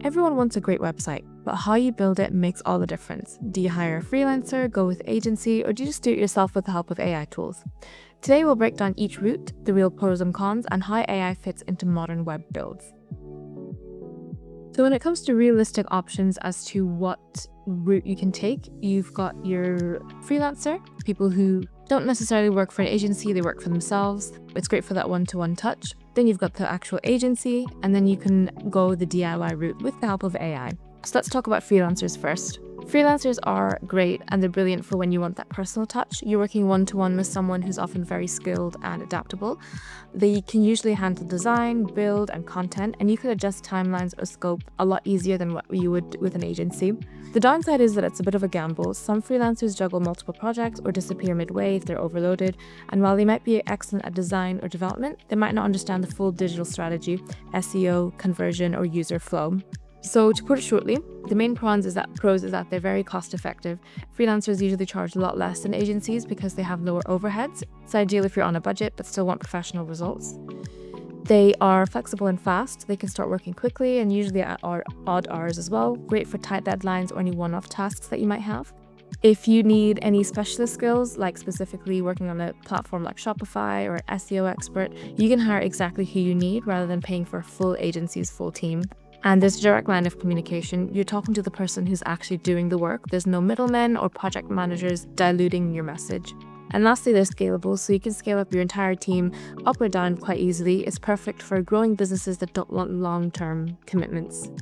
Everyone wants a great website, but how you build it makes all the difference. Do you hire a freelancer, go with agency, or do you just do it yourself with the help of AI tools? Today we'll break down each route, the real pros and cons, and how AI fits into modern web builds. So when it comes to realistic options as to what route you can take, you've got your freelancer, people who don't necessarily work for an agency, they work for themselves. It's great for that one-to-one touch. Then you've got the actual agency, and then you can go the DIY route with the help of AI. So let's talk about freelancers first. Freelancers are great and they're brilliant for when you want that personal touch. You're working one-to-one with someone who's often very skilled and adaptable. They can usually handle design, build, and content, and you can adjust timelines or scope a lot easier than what you would with an agency. The downside is that it's a bit of a gamble. Some freelancers juggle multiple projects or disappear midway if they're overloaded, and while they might be excellent at design or development, they might not understand the full digital strategy, SEO, conversion, or user flow. So to put it shortly, the main pros is that they're very cost effective. Freelancers usually charge a lot less than agencies because they have lower overheads. It's ideal if you're on a budget but still want professional results. They are flexible and fast. They can start working quickly and usually at odd hours as well. Great for tight deadlines or any one-off tasks that you might have. If you need any specialist skills, like specifically working on a platform like Shopify or an SEO expert, you can hire exactly who you need rather than paying for a full agency's full team. And there's a direct line of communication. You're talking to the person who's actually doing the work. There's no middlemen or project managers diluting your message. And lastly, they're scalable, so you can scale up your entire team up or down quite easily. It's perfect for growing businesses that don't want long-term commitments.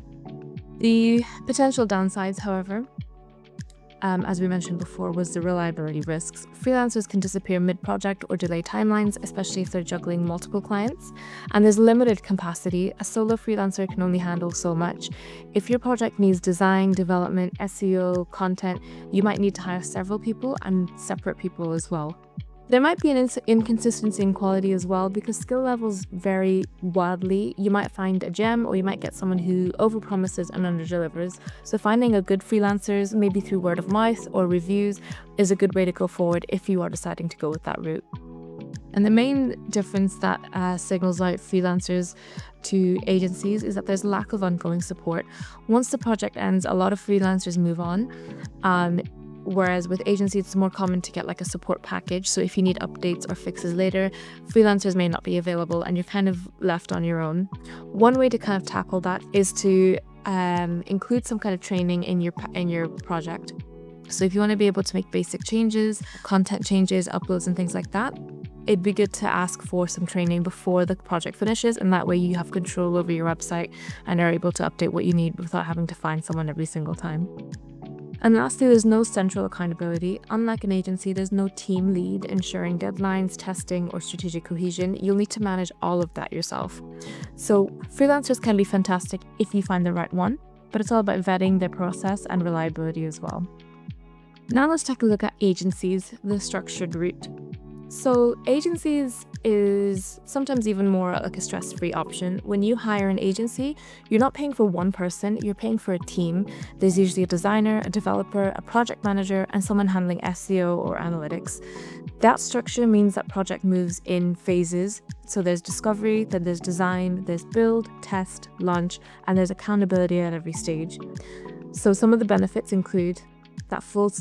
The potential downsides, however, as we mentioned before, was the reliability risks. Freelancers can disappear mid-project or delay timelines, especially if they're juggling multiple clients. And there's limited capacity. A solo freelancer can only handle so much. If your project needs design, development, SEO, content, you might need to hire several people and separate people as well. There might be an inconsistency in quality as well because skill levels vary wildly. You might find a gem or you might get someone who overpromises and underdelivers. So finding a good freelancers, maybe through word of mouth or reviews, is a good way to go forward if you are deciding to go with that route. And the main difference that signals out freelancers to agencies is that there's lack of ongoing support. Once the project ends, a lot of freelancers move on. Whereas with agencies, it's more common to get like a support package. So if you need updates or fixes later, freelancers may not be available and you're kind of left on your own. One way to kind of tackle that is to include some kind of training in your project. So if you want to be able to make basic changes, content changes, uploads and things like that, it'd be good to ask for some training before the project finishes, and that way you have control over your website and are able to update what you need without having to find someone every single time. And lastly, there's no central accountability. Unlike an agency, there's no team lead ensuring deadlines, testing, or strategic cohesion. You'll need to manage all of that yourself. So freelancers can be fantastic if you find the right one, but it's all about vetting their process and reliability as well. Now let's take a look at agencies, the structured route. So agencies is sometimes even more like a stress-free option. When you hire an agency, you're not paying for one person, you're paying for a team. There's usually a designer, a developer, a project manager, and someone handling SEO or analytics. That structure means that project moves in phases. So there's discovery, then there's design, there's build, test, launch, and there's accountability at every stage. So some of the benefits include that full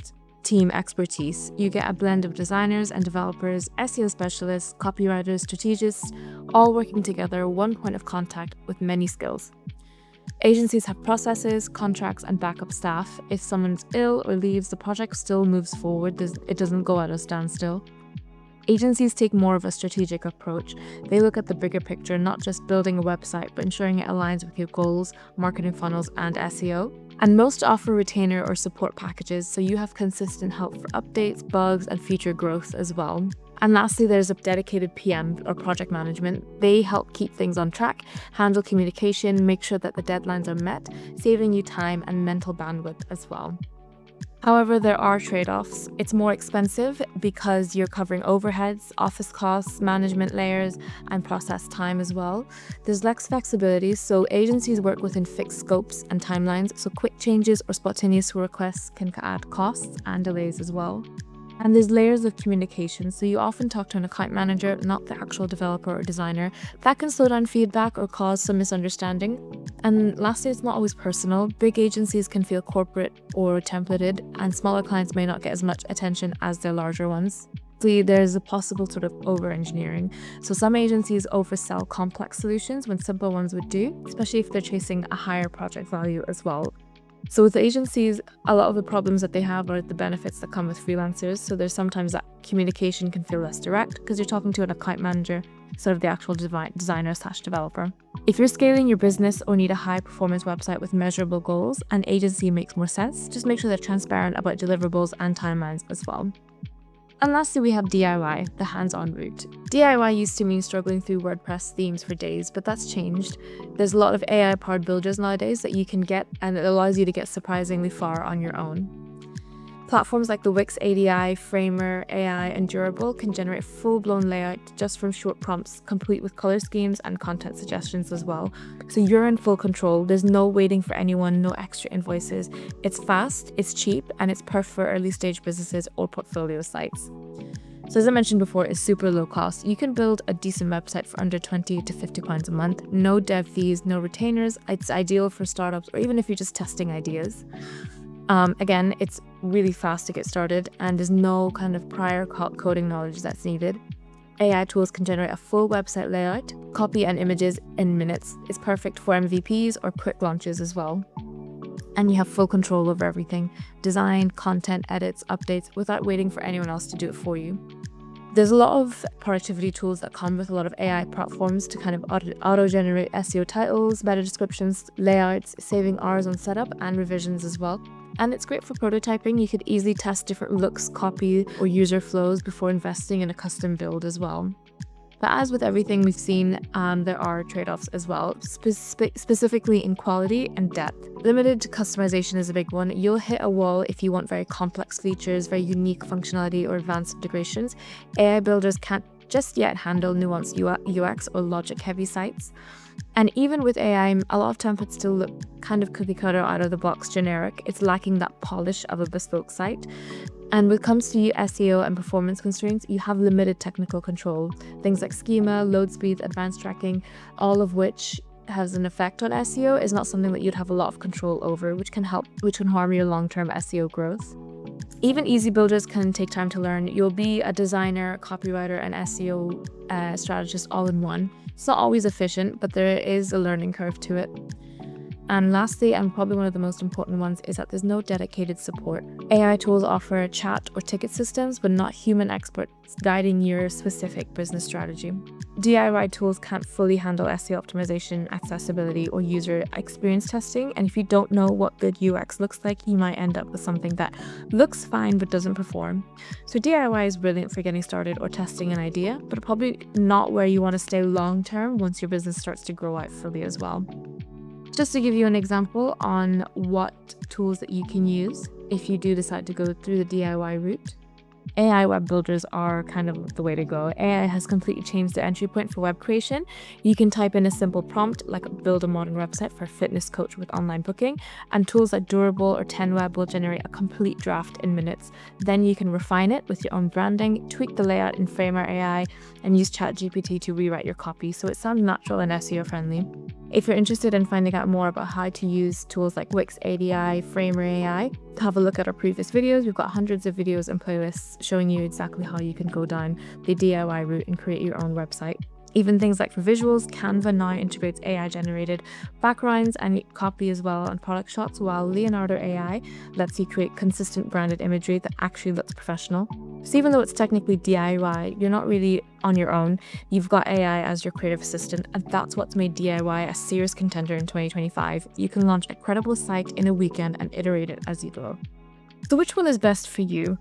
team expertise. You get a blend of designers and developers, SEO specialists, copywriters, strategists, all working together, one point of contact with many skills. Agencies have processes, contracts, and backup staff. If someone's ill or leaves, the project still moves forward. It doesn't go at a standstill. Agencies take more of a strategic approach. They look at the bigger picture, not just building a website, but ensuring it aligns with your goals, marketing funnels, and SEO. And most offer retainer or support packages, so you have consistent help for updates, bugs, and future growth as well. And lastly, there's a dedicated PM or project management. They help keep things on track, handle communication, make sure that the deadlines are met, saving you time and mental bandwidth as well. However, there are trade-offs. It's more expensive because you're covering overheads, office costs, management layers, and process time as well. There's less flexibility, so agencies work within fixed scopes and timelines, so quick changes or spontaneous requests can add costs and delays as well. And there's layers of communication, so you often talk to an account manager, not the actual developer or designer. That can slow down feedback or cause some misunderstanding. And lastly, it's not always personal. Big agencies can feel corporate or templated, and smaller clients may not get as much attention as their larger ones. There's a possible sort of over-engineering. So some agencies oversell complex solutions when simple ones would do, especially if they're chasing a higher project value as well. So with agencies, a lot of the problems that they have are the benefits that come with freelancers. So there's sometimes that communication can feel less direct because you're talking to an account manager instead of the actual designer/developer. If you're scaling your business or need a high-performance website with measurable goals, an agency makes more sense. Just make sure they're transparent about deliverables and timelines as well. And lastly, we have DIY, the hands-on route. DIY used to mean struggling through WordPress themes for days, but that's changed. There's a lot of AI-powered builders nowadays that you can get, and it allows you to get surprisingly far on your own. Platforms like the Wix ADI, Framer, AI, and Durable can generate full-blown layout just from short prompts, complete with color schemes and content suggestions as well. So you're in full control. There's no waiting for anyone, no extra invoices. It's fast, it's cheap, and it's perfect for early-stage businesses or portfolio sites. So as I mentioned before, it's super low cost. You can build a decent website for under £20 to £50 a month. No dev fees, no retainers. It's ideal for startups or even if you're just testing ideas. Again, it's really fast to get started and there's no kind of prior coding knowledge that's needed. AI tools can generate a full website layout, copy and images in minutes. It's perfect for MVPs or quick launches as well. And you have full control over everything: design, content, edits, updates, without waiting for anyone else to do it for you. There's a lot of productivity tools that come with a lot of AI platforms to kind of auto-generate SEO titles, meta descriptions, layouts, saving hours on setup and revisions as well. And it's great for prototyping. You could easily test different looks, copy, or user flows before investing in a custom build as well. But as with everything we've seen, there are trade-offs as well, specifically in quality and depth. Limited customization is a big one. You'll hit a wall if you want very complex features, very unique functionality, or advanced integrations. AI builders can't just yet handle nuanced UX or logic-heavy sites. And even with AI, a lot of templates still look kind of cookie-cutter, out-of-the-box generic. It's lacking that polish of a bespoke site. And when it comes to SEO and performance constraints, you have limited technical control. Things like schema, load speed, advanced tracking, all of which has an effect on SEO, is not something that you'd have a lot of control over, which can harm your long-term SEO growth. Even easy builders can take time to learn. You'll be a designer, copywriter, and SEO strategist all in one. It's not always efficient, but there is a learning curve to it. And lastly, and probably one of the most important ones, is that there's no dedicated support. AI tools offer chat or ticket systems, but not human experts guiding your specific business strategy. DIY tools can't fully handle SEO optimization, accessibility, or user experience testing. And if you don't know what good UX looks like, you might end up with something that looks fine but doesn't perform. So DIY is brilliant for getting started or testing an idea, but probably not where you want to stay long term once your business starts to grow out fully as well. Just to give you an example on what tools that you can use if you do decide to go through the DIY route, AI web builders are kind of the way to go. AI has completely changed the entry point for web creation. You can type in a simple prompt like build a modern website for a fitness coach with online booking, and tools like Durable or TenWeb will generate a complete draft in minutes. Then you can refine it with your own branding, tweak the layout in Framer AI, and use ChatGPT to rewrite your copy so it sounds natural and SEO friendly. If you're interested in finding out more about how to use tools like Wix ADI, Framer AI, have a look at our previous videos. We've got hundreds of videos and playlists showing you exactly how you can go down the DIY route and create your own website. Even things like for visuals, Canva now integrates AI-generated backgrounds and copy as well on product shots, while Leonardo AI lets you create consistent branded imagery that actually looks professional. So even though it's technically DIY, you're not really on your own. You've got AI as your creative assistant, and that's what's made DIY a serious contender in 2025. You can launch a credible site in a weekend and iterate it as you go. So which one is best for you?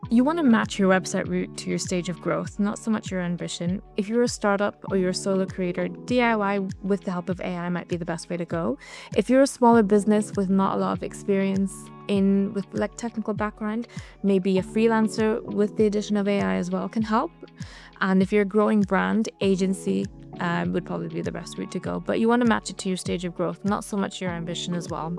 You want to match your website route to your stage of growth, not so much your ambition. If you're a startup or you're a solo creator, DIY with the help of AI might be the best way to go. If you're a smaller business with not a lot of experience with like technical background, maybe a freelancer with the addition of AI as well can help. And if you're a growing brand, agency would probably be the best route to go. But you want to match it to your stage of growth, not so much your ambition as well.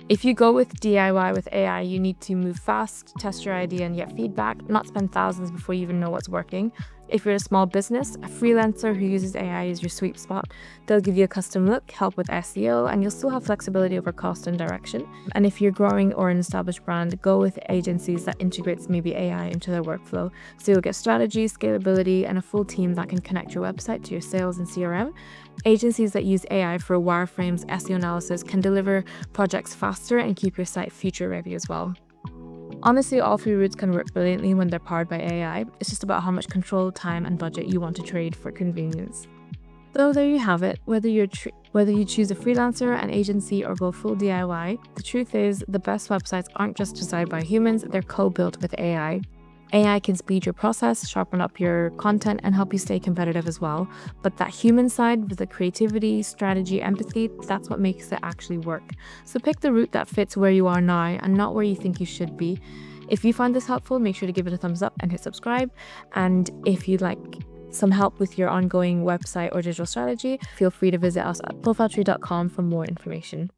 If you go with DIY with AI, you need to move fast, test your idea and get feedback, not spend thousands before you even know what's working. If you're a small business, a freelancer who uses AI is your sweet spot. They'll give you a custom look, help with SEO, and you'll still have flexibility over cost and direction. And if you're growing or an established brand, go with agencies that integrates maybe AI into their workflow. So you'll get strategy, scalability, and a full team that can connect your website to your sales and CRM. Agencies that use AI for wireframes, SEO analysis can deliver projects faster and keep your site future ready as well. Honestly, all three routes can work brilliantly when they're powered by AI. It's just about how much control, time, and budget you want to trade for convenience. So there you have it. Whether you choose a freelancer, an agency, or go full DIY, the truth is the best websites aren't just designed by humans, they're co-built with AI. AI can speed your process, sharpen up your content, and help you stay competitive as well. But that human side with the creativity, strategy, empathy, that's what makes it actually work. So pick the route that fits where you are now and not where you think you should be. If you find this helpful, make sure to give it a thumbs up and hit subscribe. And if you'd like some help with your ongoing website or digital strategy, feel free to visit us at profiletree.com for more information.